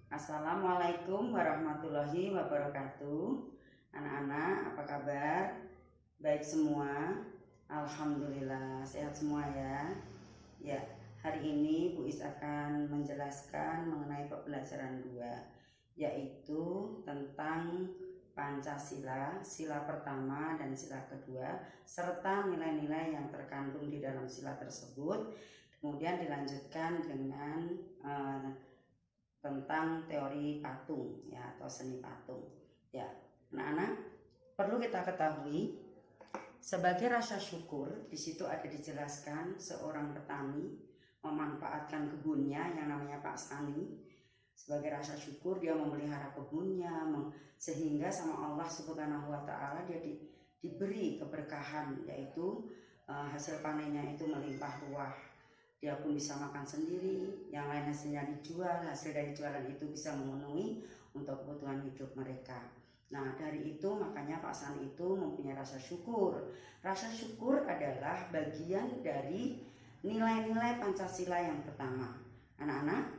Assalamualaikum warahmatullahi wabarakatuh. Anak-anak, apa kabar? Baik semua? Alhamdulillah, sehat semua ya. Ya, hari ini Bu Is akan menjelaskan mengenai pembelajaran 2, yaitu tentang Pancasila, sila pertama dan sila kedua, serta nilai-nilai yang terkandung di dalam sila tersebut. Kemudian dilanjutkan dengan tentang teori patung ya, atau seni patung. Ya, anak-anak, perlu kita ketahui sebagai rasa syukur, di situ ada dijelaskan seorang petani memanfaatkan kebunnya yang namanya Pak Stani. Sebagai rasa syukur dia memelihara kebunnya sehingga sama Allah Subhanahu wa taala dia diberi keberkahan, yaitu hasil panennya itu melimpah ruah. Dia pun bisa makan sendiri, yang lain hasilnya dijual, hasil dari jualan itu bisa memenuhi untuk kebutuhan hidup mereka. Nah, dari itu makanya Pak Sani itu mempunyai rasa syukur. Rasa syukur adalah bagian dari nilai-nilai Pancasila yang pertama. Anak-anak,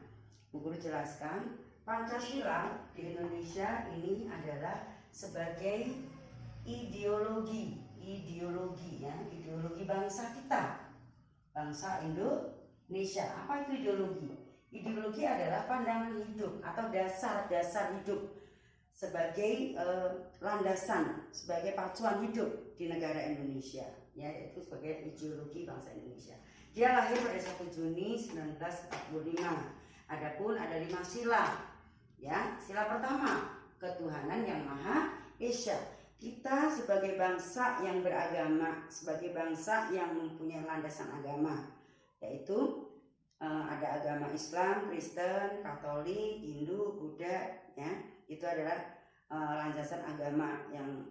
Bu Guru jelaskan, Pancasila di Indonesia ini adalah sebagai ideologi ya, ideologi bangsa kita. Bangsa Indonesia. Apa itu ideologi? Ideologi adalah pandangan hidup atau dasar hidup sebagai landasan, sebagai pacuan hidup di negara Indonesia. Ya, itu sebagai ideologi bangsa Indonesia. Dia lahir pada 1 Juni 1945. Adapun ada 5 sila. Ya, sila pertama, ketuhanan yang Maha Esa. Kita sebagai bangsa yang beragama, sebagai bangsa yang mempunyai landasan agama, yaitu ada agama Islam, Kristen, Katolik, Hindu, Buddha, ya, itu adalah landasan agama yang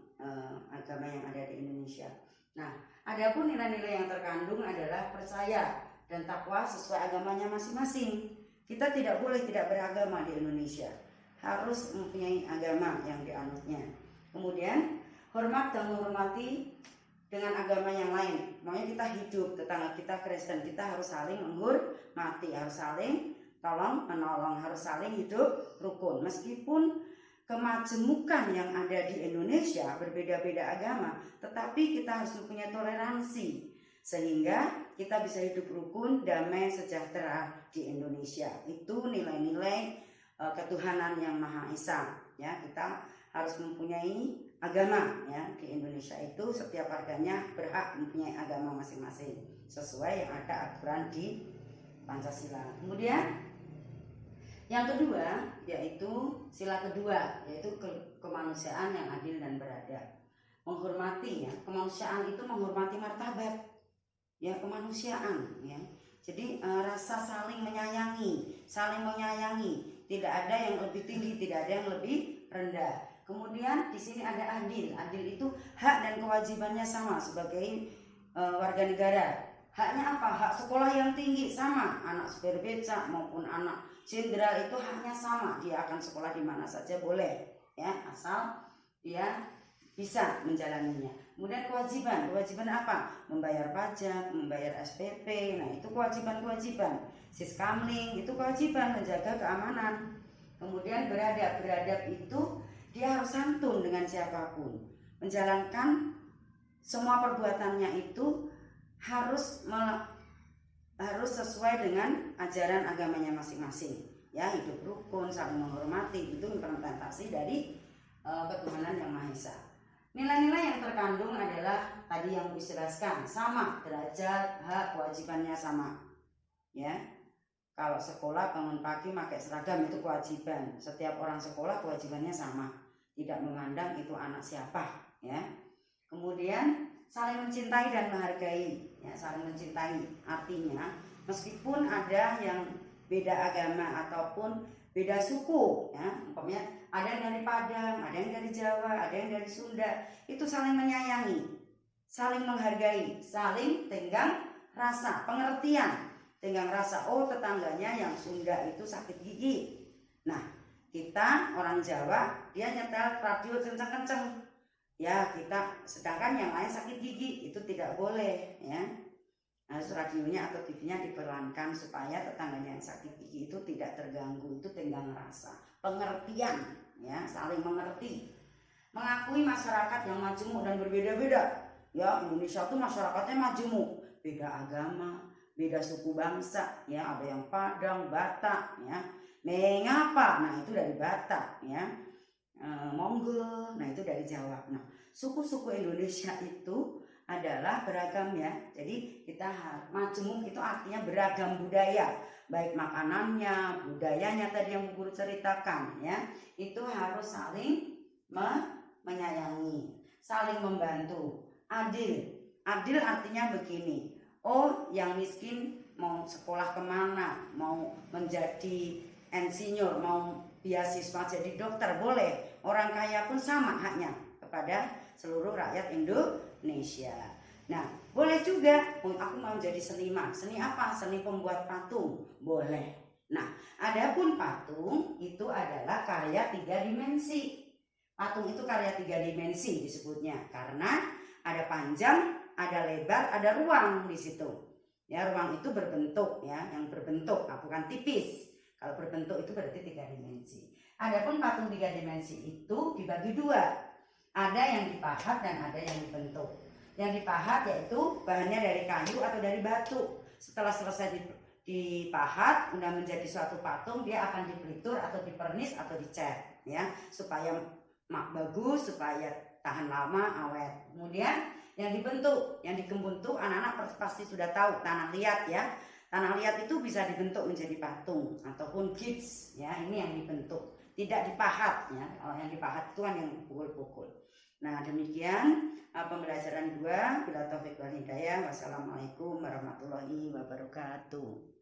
ada di Indonesia. Nah, adapun nilai-nilai yang terkandung adalah percaya dan takwa sesuai agamanya masing-masing. Kita tidak boleh tidak beragama di Indonesia, harus mempunyai agama yang dianutnya. Kemudian hormat dan menghormati dengan agama yang lain. Makanya kita hidup, tetangga kita Kristen, kita harus saling menghormati, harus saling tolong menolong, harus saling hidup rukun. Meskipun kemajemukan yang ada di Indonesia berbeda-beda agama, tetapi kita harus mempunyai toleransi sehingga kita bisa hidup rukun, damai, sejahtera di Indonesia. Itu nilai-nilai ketuhanan yang Maha Esa. Ya, kita harus mempunyai agama ya. Di Indonesia itu setiap warganya berhak mempunyai agama masing-masing sesuai yang ada aturan di Pancasila. Kemudian yang kedua yaitu sila kedua, yaitu kemanusiaan yang adil dan beradab. Menghormati ya, kemanusiaan itu menghormati martabat ya, kemanusiaan ya. Jadi rasa saling menyayangi, tidak ada yang lebih tinggi, tidak ada yang lebih rendah. Kemudian di sini ada adil. Adil itu hak dan kewajibannya sama sebagai warga negara. Haknya apa? Hak sekolah yang tinggi sama. Anak supir becak maupun anak jenderal itu haknya sama. Dia akan sekolah di mana saja boleh, ya, asal dia bisa menjalaninya. Kemudian kewajiban apa? Membayar pajak, membayar SPP. Nah, itu kewajiban. Siskamling itu kewajiban menjaga keamanan. Kemudian beradab itu dia harus santun dengan siapapun. Menjalankan semua perbuatannya itu harus sesuai dengan ajaran agamanya masing-masing. Ya, hidup rukun, saling menghormati, itu implementasi dari ketuhanan yang Maha Esa. Nilai-nilai yang terkandung adalah tadi yang dijelaskan, sama, derajat, hak, kewajibannya sama. Ya. Kalau sekolah bangun pagi pakai seragam itu kewajiban. Setiap orang sekolah kewajibannya sama, tidak memandang itu anak siapa, ya. Kemudian saling mencintai dan menghargai, ya, saling mencintai artinya meskipun ada yang beda agama ataupun beda suku, ya, umpamanya ada yang dari Padang, ada yang dari Jawa, ada yang dari Sunda, itu saling menyayangi, saling menghargai, saling tenggang rasa, pengertian. Tenggang rasa, oh tetangganya yang Sunda itu sakit gigi. Nah, kita orang Jawa dia nyetel radio kenceng-kenceng. Ya, kita sedangkan yang lain sakit gigi, itu tidak boleh, ya. Harus radionya atau TV-nya dipelankan supaya tetangganya yang sakit gigi itu tidak terganggu, itu tenggang rasa, pengertian, ya, saling mengerti, mengakui masyarakat yang majemuk dan berbeda-beda. Ya, Indonesia tuh masyarakatnya majemuk, beda agama, beda suku bangsa, ya, ada yang Padang, Batak, ya, mengapa, nah itu dari Batak, ya, Monggo, nah itu dari Jawa. Nah, suku-suku Indonesia itu adalah beragam, ya. Jadi kita majemuk itu artinya beragam budaya, baik makanannya, budayanya tadi yang Bu Guru ceritakan, ya. Itu harus saling menyayangi, saling membantu, adil. Adil artinya begini, oh yang miskin mau sekolah kemana, mau menjadi insinyur, mau beasiswa jadi dokter boleh, orang kaya pun sama haknya kepada seluruh rakyat Indonesia. Nah, boleh juga, aku mau jadi seniman, seni apa? Seni pembuat patung, boleh. Nah, adapun patung itu adalah karya 3 dimensi. Patung itu karya 3 dimensi disebutnya karena ada panjang, ada lebar, ada ruang di situ. Ya, ruang itu berbentuk, ya, yang berbentuk, bukan tipis. Kalau berbentuk itu berarti 3 dimensi. Adapun patung 3 dimensi itu dibagi 2. Ada yang dipahat dan ada yang dibentuk. Yang dipahat yaitu bahannya dari kayu atau dari batu. Setelah selesai dipahat, udah menjadi suatu patung, dia akan dipelitur atau dipernis atau dicat, ya, supaya bagus, supaya tahan lama, awet. Kemudian yang dibentuk, yang dibentuk anak-anak pasti sudah tahu, tanah liat, ya. Tanah liat itu bisa dibentuk menjadi patung ataupun gips, ya. Ini yang dibentuk, tidak dipahat, ya. Kalau yang dipahat itu kan yang pukul-pukul. Nah, demikian pembelajaran 2. Bila taufik wal hidayah. Wassalamualaikum warahmatullahi wabarakatuh.